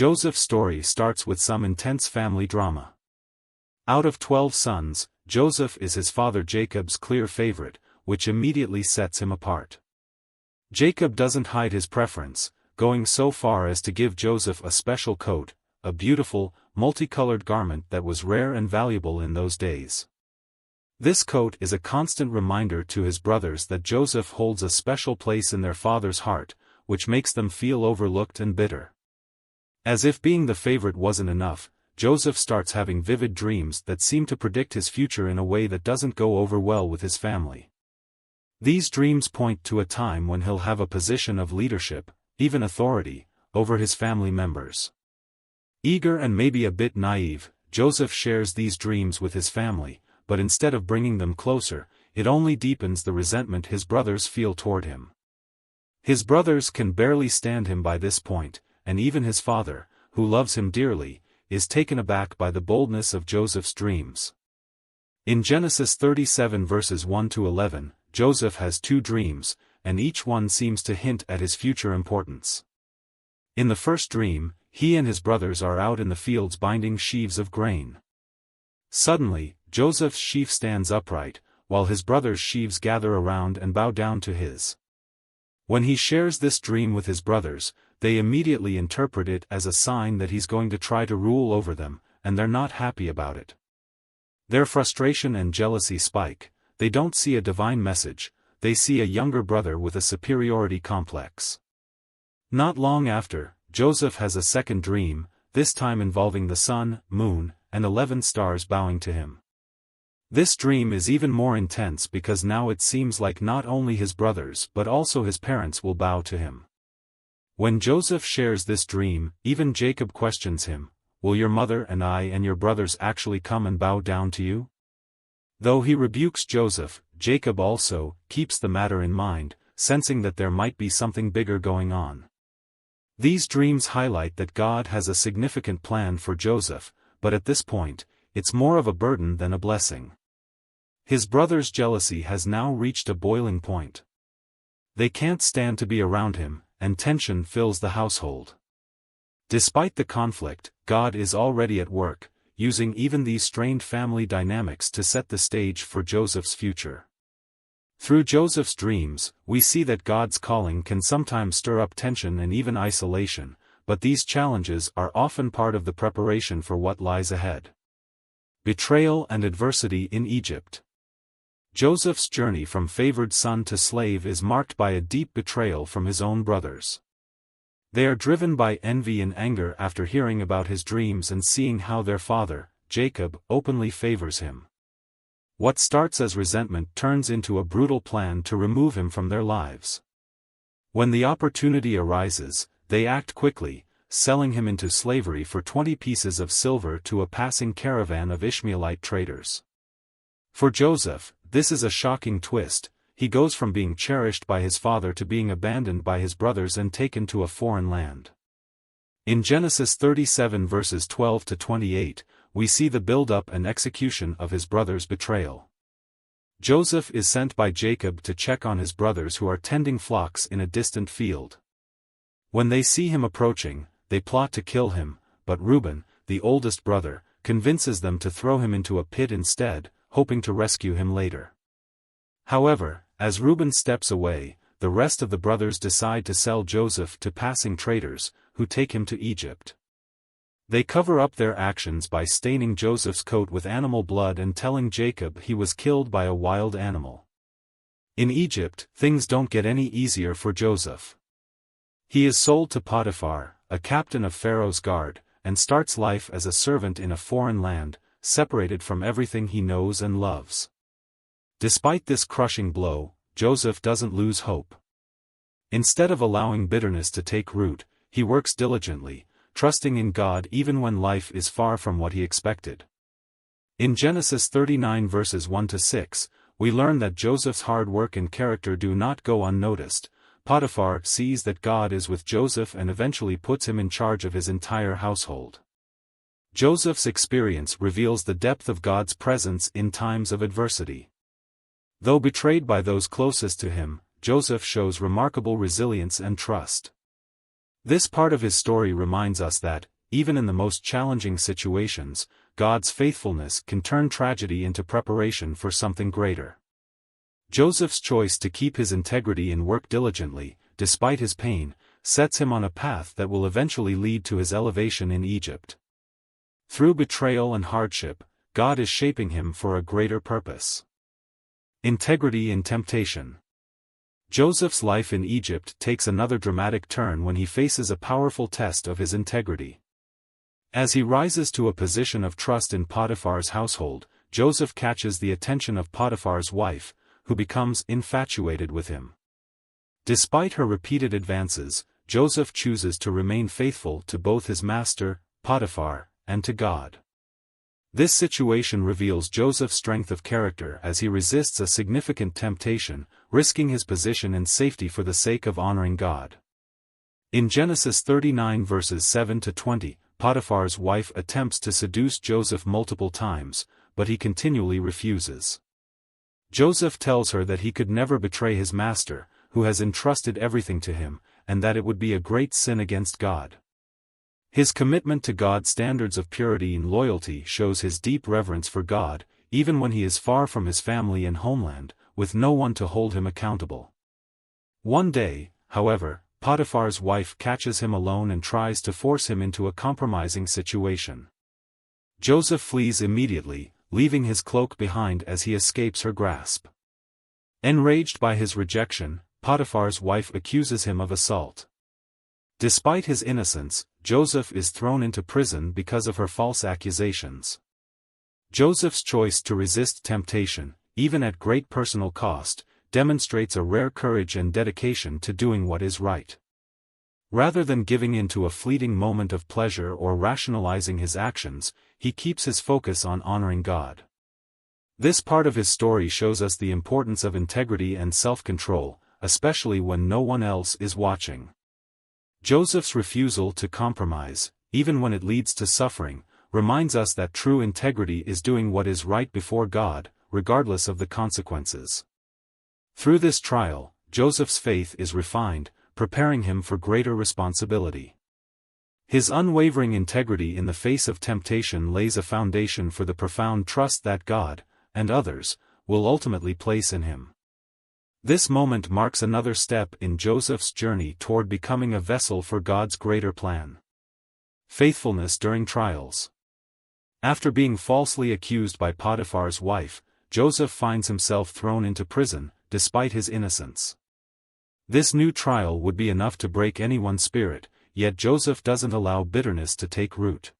Joseph's story starts with some intense family drama. Out of 12 sons, Joseph is his father Jacob's clear favorite, which immediately sets him apart. Jacob doesn't hide his preference, going so far as to give Joseph a special coat, a beautiful, multicolored garment that was rare and valuable in those days. This coat is a constant reminder to his brothers that Joseph holds a special place in their father's heart, which makes them feel overlooked and bitter. As if being the favorite wasn't enough, Joseph starts having vivid dreams that seem to predict his future in a way that doesn't go over well with his family. These dreams point to a time when he'll have a position of leadership, even authority, over his family members. Eager and maybe a bit naive, Joseph shares these dreams with his family, but instead of bringing them closer, it only deepens the resentment his brothers feel toward him. His brothers can barely stand him by this point, and even his father, who loves him dearly, is taken aback by the boldness of Joseph's dreams. In Genesis 37 verses 1-11, Joseph has 2 dreams, and each one seems to hint at his future importance. In the first dream, he and his brothers are out in the fields binding sheaves of grain. Suddenly, Joseph's sheaf stands upright, while his brothers' sheaves gather around and bow down to his. When he shares this dream with his brothers, they immediately interpret it as a sign that he's going to try to rule over them, and they're not happy about it. Their frustration and jealousy spike. They don't see a divine message, they see a younger brother with a superiority complex. Not long after, Joseph has a second dream, this time involving the sun, moon, and 11 stars bowing to him. This dream is even more intense because now it seems like not only his brothers but also his parents will bow to him. When Joseph shares this dream, even Jacob questions him, "Will your mother and I and your brothers actually come and bow down to you?" Though he rebukes Joseph, Jacob also keeps the matter in mind, sensing that there might be something bigger going on. These dreams highlight that God has a significant plan for Joseph, but at this point, it's more of a burden than a blessing. His brothers' jealousy has now reached a boiling point. They can't stand to be around him, and tension fills the household. Despite the conflict, God is already at work, using even these strained family dynamics to set the stage for Joseph's future. Through Joseph's dreams, we see that God's calling can sometimes stir up tension and even isolation, but these challenges are often part of the preparation for what lies ahead. Betrayal and adversity in Egypt. Joseph's journey from favored son to slave is marked by a deep betrayal from his own brothers. They are driven by envy and anger after hearing about his dreams and seeing how their father, Jacob, openly favors him. What starts as resentment turns into a brutal plan to remove him from their lives. When the opportunity arises, they act quickly, selling him into slavery for 20 pieces of silver to a passing caravan of Ishmaelite traders. For Joseph, this is a shocking twist. He goes from being cherished by his father to being abandoned by his brothers and taken to a foreign land. In Genesis 37 verses 12-28, we see the build-up and execution of his brother's betrayal. Joseph is sent by Jacob to check on his brothers who are tending flocks in a distant field. When they see him approaching, they plot to kill him, but Reuben, the oldest brother, convinces them to throw him into a pit instead, hoping to rescue him later. However, as Reuben steps away, the rest of the brothers decide to sell Joseph to passing traders, who take him to Egypt. They cover up their actions by staining Joseph's coat with animal blood and telling Jacob he was killed by a wild animal. In Egypt, things don't get any easier for Joseph. He is sold to Potiphar, a captain of Pharaoh's guard, and starts life as a servant in a foreign land, separated from everything he knows and loves. Despite this crushing blow, Joseph doesn't lose hope. Instead of allowing bitterness to take root, he works diligently, trusting in God even when life is far from what he expected. In Genesis 39 verses 1-6, we learn that Joseph's hard work and character do not go unnoticed. Potiphar sees that God is with Joseph and eventually puts him in charge of his entire household. Joseph's experience reveals the depth of God's presence in times of adversity. Though betrayed by those closest to him, Joseph shows remarkable resilience and trust. This part of his story reminds us that, even in the most challenging situations, God's faithfulness can turn tragedy into preparation for something greater. Joseph's choice to keep his integrity and work diligently, despite his pain, sets him on a path that will eventually lead to his elevation in Egypt. Through betrayal and hardship, God is shaping him for a greater purpose. Integrity in temptation. Joseph's life in Egypt takes another dramatic turn when he faces a powerful test of his integrity. As he rises to a position of trust in Potiphar's household, Joseph catches the attention of Potiphar's wife, who becomes infatuated with him. Despite her repeated advances, Joseph chooses to remain faithful to both his master, Potiphar, and to God. This situation reveals Joseph's strength of character as he resists a significant temptation, risking his position and safety for the sake of honoring God. In Genesis 39 verses 7-20, Potiphar's wife attempts to seduce Joseph multiple times, but he continually refuses. Joseph tells her that he could never betray his master, who has entrusted everything to him, and that it would be a great sin against God. His commitment to God's standards of purity and loyalty shows his deep reverence for God, even when he is far from his family and homeland, with no one to hold him accountable. One day, however, Potiphar's wife catches him alone and tries to force him into a compromising situation. Joseph flees immediately, leaving his cloak behind as he escapes her grasp. Enraged by his rejection, Potiphar's wife accuses him of assault. Despite his innocence, Joseph is thrown into prison because of her false accusations. Joseph's choice to resist temptation, even at great personal cost, demonstrates a rare courage and dedication to doing what is right. Rather than giving in to a fleeting moment of pleasure or rationalizing his actions, he keeps his focus on honoring God. This part of his story shows us the importance of integrity and self-control, especially when no one else is watching. Joseph's refusal to compromise, even when it leads to suffering, reminds us that true integrity is doing what is right before God, regardless of the consequences. Through this trial, Joseph's faith is refined, preparing him for greater responsibility. His unwavering integrity in the face of temptation lays a foundation for the profound trust that God, and others, will ultimately place in him. This moment marks another step in Joseph's journey toward becoming a vessel for God's greater plan. Faithfulness during trials. After being falsely accused by Potiphar's wife, Joseph finds himself thrown into prison, despite his innocence. This new trial would be enough to break anyone's spirit, yet Joseph doesn't allow bitterness to take root.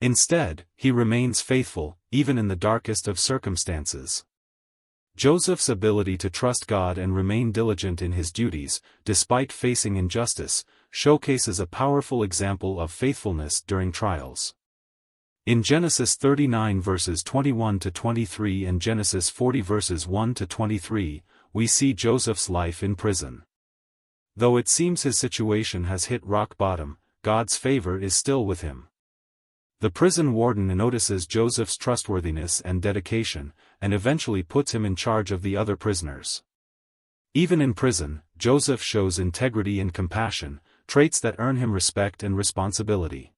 Instead, he remains faithful, even in the darkest of circumstances. Joseph's ability to trust God and remain diligent in his duties, despite facing injustice, showcases a powerful example of faithfulness during trials. In Genesis 39 verses 21-23 and Genesis 40 verses 1-23, we see Joseph's life in prison. Though it seems his situation has hit rock bottom, God's favor is still with him. The prison warden notices Joseph's trustworthiness and dedication, and eventually puts him in charge of the other prisoners. Even in prison, Joseph shows integrity and compassion, traits that earn him respect and responsibility.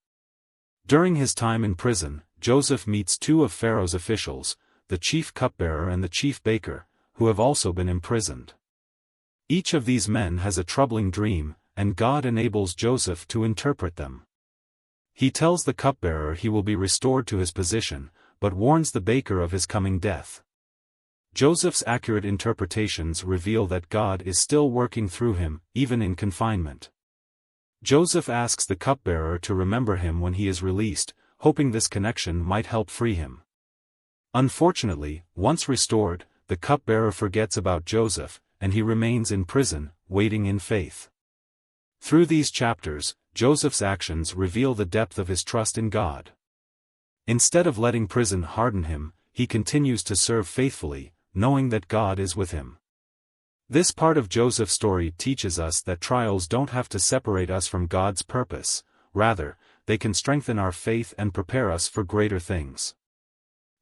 During his time in prison, Joseph meets two of Pharaoh's officials, the chief cupbearer and the chief baker, who have also been imprisoned. Each of these men has a troubling dream, and God enables Joseph to interpret them. He tells the cupbearer he will be restored to his position, but warns the baker of his coming death. Joseph's accurate interpretations reveal that God is still working through him, even in confinement. Joseph asks the cupbearer to remember him when he is released, hoping this connection might help free him. Unfortunately, once restored, the cupbearer forgets about Joseph, and he remains in prison, waiting in faith. Through these chapters, Joseph's actions reveal the depth of his trust in God. Instead of letting prison harden him, he continues to serve faithfully, knowing that God is with him. This part of Joseph's story teaches us that trials don't have to separate us from God's purpose, rather, they can strengthen our faith and prepare us for greater things.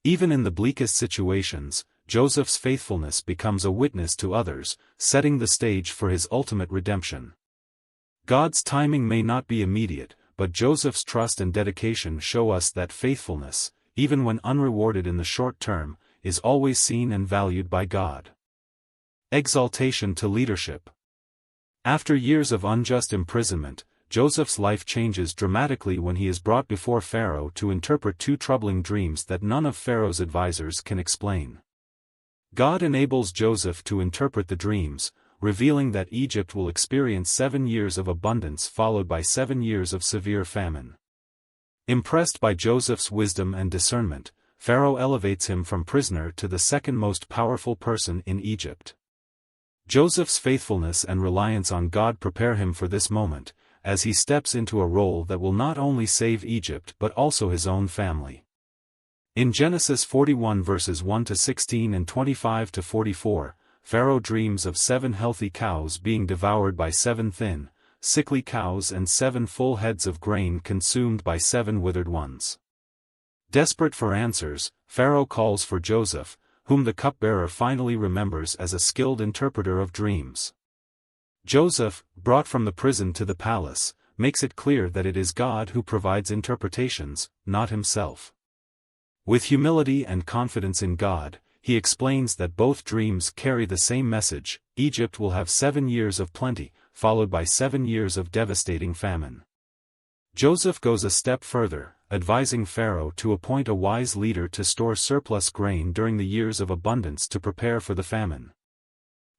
Even in the bleakest situations, Joseph's faithfulness becomes a witness to others, setting the stage for his ultimate redemption. God's timing may not be immediate, but Joseph's trust and dedication show us that faithfulness, even when unrewarded in the short term, is always seen and valued by God. Exaltation to leadership. After years of unjust imprisonment, Joseph's life changes dramatically when he is brought before Pharaoh to interpret two troubling dreams that none of Pharaoh's advisors can explain. God enables Joseph to interpret the dreams, revealing that Egypt will experience 7 years of abundance followed by 7 years of severe famine. Impressed by Joseph's wisdom and discernment, Pharaoh elevates him from prisoner to the second most powerful person in Egypt. Joseph's faithfulness and reliance on God prepare him for this moment, as he steps into a role that will not only save Egypt but also his own family. In Genesis 41 verses 1-16 and 25-44, Pharaoh dreams of 7 healthy cows being devoured by 7 thin, sickly cows and 7 full heads of grain consumed by 7 withered ones. Desperate for answers, Pharaoh calls for Joseph, whom the cupbearer finally remembers as a skilled interpreter of dreams. Joseph, brought from the prison to the palace, makes it clear that it is God who provides interpretations, not himself. With humility and confidence in God, he explains that both dreams carry the same message: Egypt will have 7 years of plenty, followed by 7 years of devastating famine. Joseph goes a step further, advising Pharaoh to appoint a wise leader to store surplus grain during the years of abundance to prepare for the famine.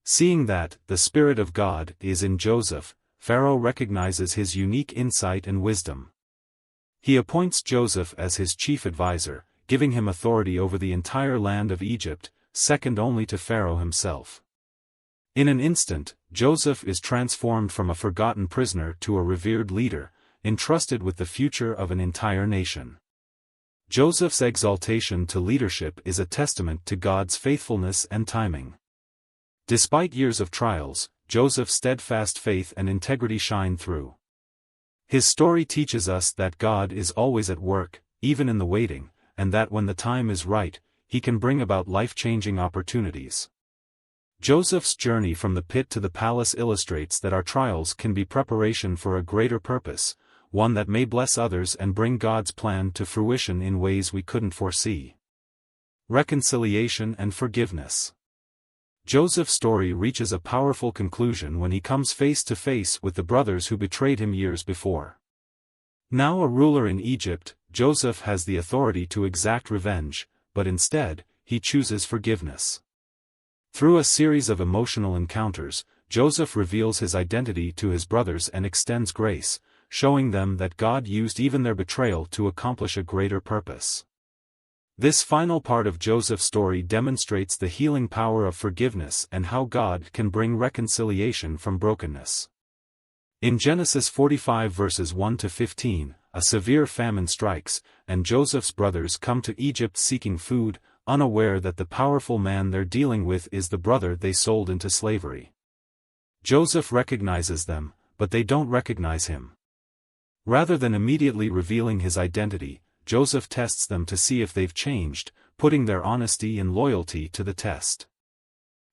Seeing that the Spirit of God is in Joseph, Pharaoh recognizes his unique insight and wisdom. He appoints Joseph as his chief advisor, giving him authority over the entire land of Egypt, second only to Pharaoh himself. In an instant, Joseph is transformed from a forgotten prisoner to a revered leader, entrusted with the future of an entire nation. Joseph's exaltation to leadership is a testament to God's faithfulness and timing. Despite years of trials, Joseph's steadfast faith and integrity shine through. His story teaches us that God is always at work, even in the waiting, and that when the time is right, he can bring about life-changing opportunities. Joseph's journey from the pit to the palace illustrates that our trials can be preparation for a greater purpose, one that may bless others and bring God's plan to fruition in ways we couldn't foresee. Reconciliation and forgiveness. Joseph's story reaches a powerful conclusion when he comes face to face with the brothers who betrayed him years before. Now a ruler in Egypt, Joseph has the authority to exact revenge, but instead, he chooses forgiveness. Through a series of emotional encounters, Joseph reveals his identity to his brothers and extends grace, showing them that God used even their betrayal to accomplish a greater purpose. This final part of Joseph's story demonstrates the healing power of forgiveness and how God can bring reconciliation from brokenness. In Genesis 45 verses 1-15, a severe famine strikes, and Joseph's brothers come to Egypt seeking food, unaware that the powerful man they're dealing with is the brother they sold into slavery. Joseph recognizes them, but they don't recognize him. Rather than immediately revealing his identity, Joseph tests them to see if they've changed, putting their honesty and loyalty to the test.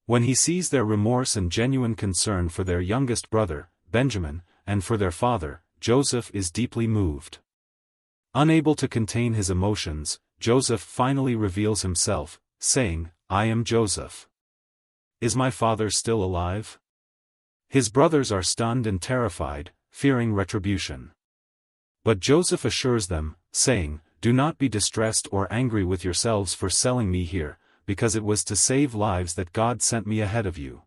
When he sees their remorse and genuine concern for their youngest brother, Benjamin, and for their father, Joseph is deeply moved. Unable to contain his emotions, Joseph finally reveals himself, saying, "I am Joseph. Is my father still alive?" His brothers are stunned and terrified, fearing retribution. But Joseph assures them, saying, "Do not be distressed or angry with yourselves for selling me here, because it was to save lives that God sent me ahead of you."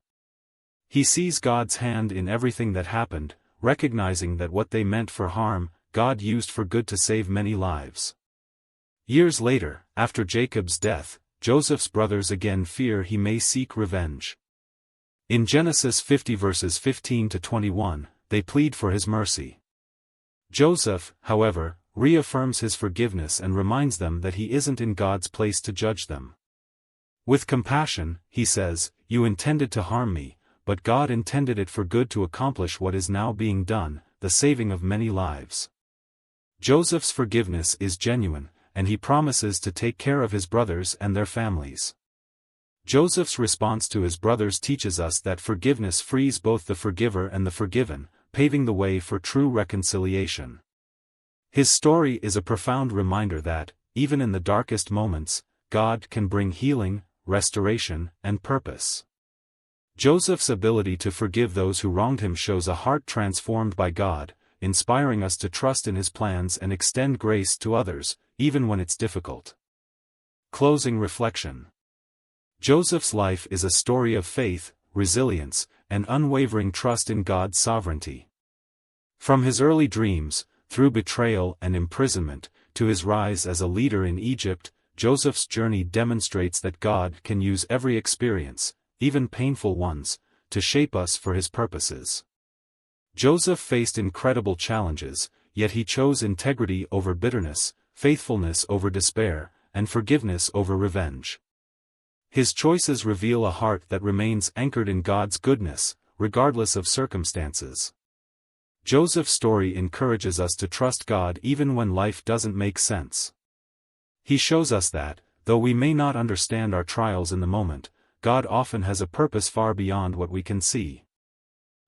He sees God's hand in everything that happened, recognizing that what they meant for harm, God used for good to save many lives. Years later, after Jacob's death, Joseph's brothers again fear he may seek revenge. In Genesis 50 verses 15-21, they plead for his mercy. Joseph, however, reaffirms his forgiveness and reminds them that he isn't in God's place to judge them. With compassion, he says, "You intended to harm me, but God intended it for good to accomplish what is now being done, the saving of many lives." Joseph's forgiveness is genuine, and he promises to take care of his brothers and their families. Joseph's response to his brothers teaches us that forgiveness frees both the forgiver and the forgiven, paving the way for true reconciliation. His story is a profound reminder that, even in the darkest moments, God can bring healing, restoration, and purpose. Joseph's ability to forgive those who wronged him shows a heart transformed by God, inspiring us to trust in His plans and extend grace to others, even when it's difficult. Closing reflection. Joseph's life is a story of faith, resilience, and unwavering trust in God's sovereignty. From his early dreams, through betrayal and imprisonment, to his rise as a leader in Egypt, Joseph's journey demonstrates that God can use every experience, even painful ones, to shape us for His purposes. Joseph faced incredible challenges, yet he chose integrity over bitterness, faithfulness over despair, and forgiveness over revenge. His choices reveal a heart that remains anchored in God's goodness, regardless of circumstances. Joseph's story encourages us to trust God even when life doesn't make sense. He shows us that, though we may not understand our trials in the moment, God often has a purpose far beyond what we can see.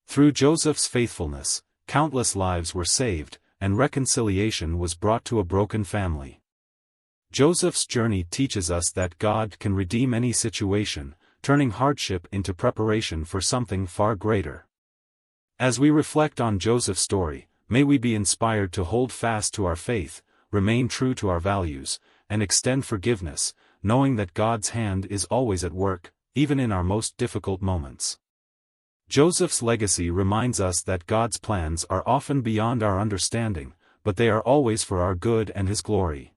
Through Joseph's faithfulness, countless lives were saved, and reconciliation was brought to a broken family. Joseph's journey teaches us that God can redeem any situation, turning hardship into preparation for something far greater. As we reflect on Joseph's story, may we be inspired to hold fast to our faith, remain true to our values, and extend forgiveness, knowing that God's hand is always at work, even in our most difficult moments. Joseph's legacy reminds us that God's plans are often beyond our understanding, but they are always for our good and His glory.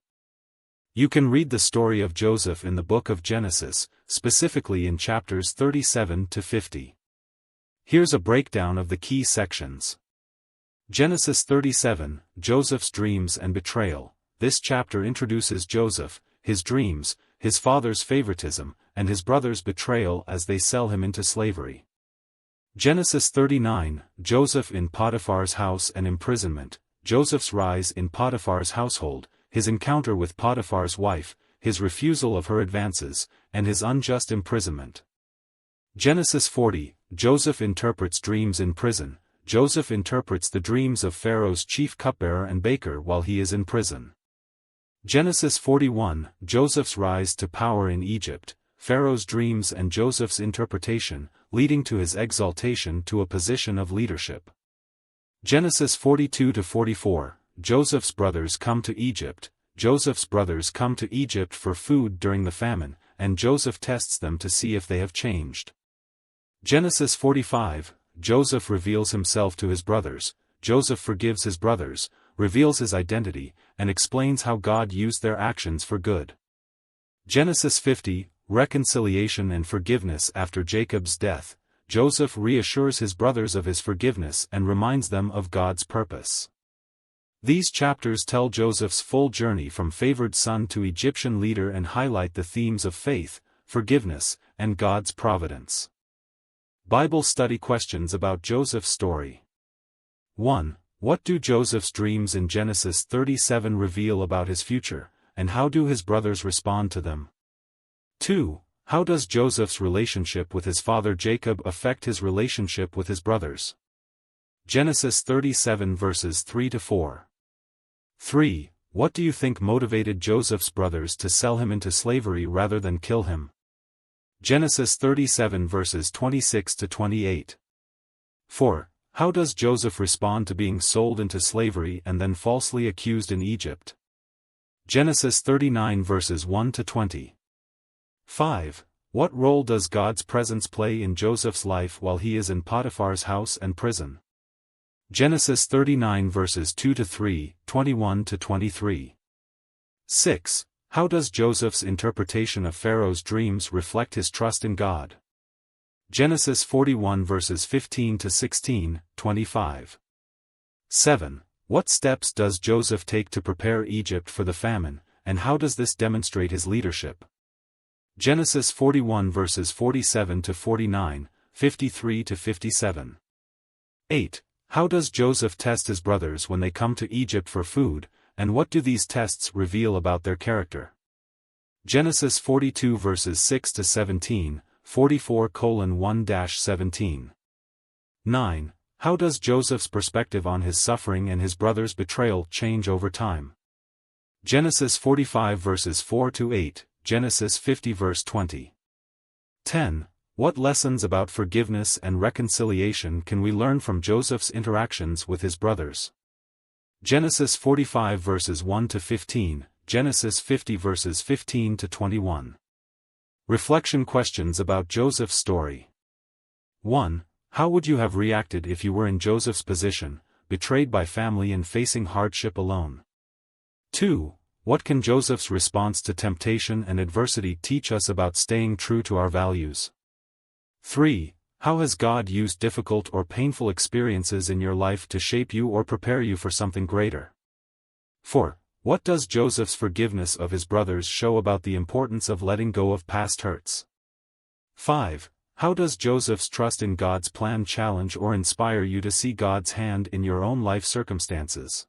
You can read the story of Joseph in the book of Genesis, specifically in chapters 37 to 50. Here's a breakdown of the key sections. Genesis 37, Joseph's dreams and betrayal. This chapter introduces Joseph, his dreams, his father's favoritism, and his brother's betrayal as they sell him into slavery. Genesis 39, Joseph in Potiphar's house and imprisonment. Joseph's rise in Potiphar's household, his encounter with Potiphar's wife, his refusal of her advances, and his unjust imprisonment. Genesis 40, Joseph interprets dreams in prison. Joseph interprets the dreams of Pharaoh's chief cupbearer and baker while he is in prison. Genesis 41, Joseph's rise to power in Egypt, Pharaoh's dreams and Joseph's interpretation, leading to his exaltation to a position of leadership. Genesis 42 to 44, Joseph's brothers come to Egypt. Joseph's brothers come to Egypt for food during the famine, and Joseph tests them to see if they have changed. Genesis 45, Joseph reveals himself to his brothers. Joseph forgives his brothers, reveals his identity, and explains how God used their actions for good. Genesis 50, reconciliation and forgiveness after Jacob's death. Joseph reassures his brothers of his forgiveness and reminds them of God's purpose. These chapters tell Joseph's full journey from favored son to Egyptian leader and highlight the themes of faith, forgiveness, and God's providence. Bible study questions about Joseph's story. 1. What do Joseph's dreams in Genesis 37 reveal about his future, and how do his brothers respond to them? 2. How does Joseph's relationship with his father Jacob affect his relationship with his brothers? Genesis 37 verses 3 to 4. 3. What do you think motivated Joseph's brothers to sell him into slavery rather than kill him? Genesis 37 verses 26 to 28. 4. How does Joseph respond to being sold into slavery and then falsely accused in Egypt? Genesis 39 verses 1 to 20. 5. What role does God's presence play in Joseph's life while he is in Potiphar's house and prison? Genesis 39 verses 2 to 3, 21 to 23. 6. How does Joseph's interpretation of Pharaoh's dreams reflect his trust in God? Genesis 41 verses 15 to 16, 25. 7. What steps does Joseph take to prepare Egypt for the famine, and how does this demonstrate his leadership? Genesis 41 verses 47 to 49, 53 to 57. 8. How does Joseph test his brothers when they come to Egypt for food, and what do these tests reveal about their character? Genesis 42 verses 6 to 17, 44:1-17. 9. How does Joseph's perspective on his suffering and his brother's betrayal change over time? Genesis 45 verses 4-8, Genesis 50 verse 20. 10. What lessons about forgiveness and reconciliation can we learn from Joseph's interactions with his brothers? Genesis 45 verses 1-15, Genesis 50 verses 15-21. Reflection questions about Joseph's story. 1. How would you have reacted if you were in Joseph's position, betrayed by family and facing hardship alone? 2. What can Joseph's response to temptation and adversity teach us about staying true to our values? 3. How has God used difficult or painful experiences in your life to shape you or prepare you for something greater? 4. What does Joseph's forgiveness of his brothers show about the importance of letting go of past hurts? 5. How does Joseph's trust in God's plan challenge or inspire you to see God's hand in your own life circumstances?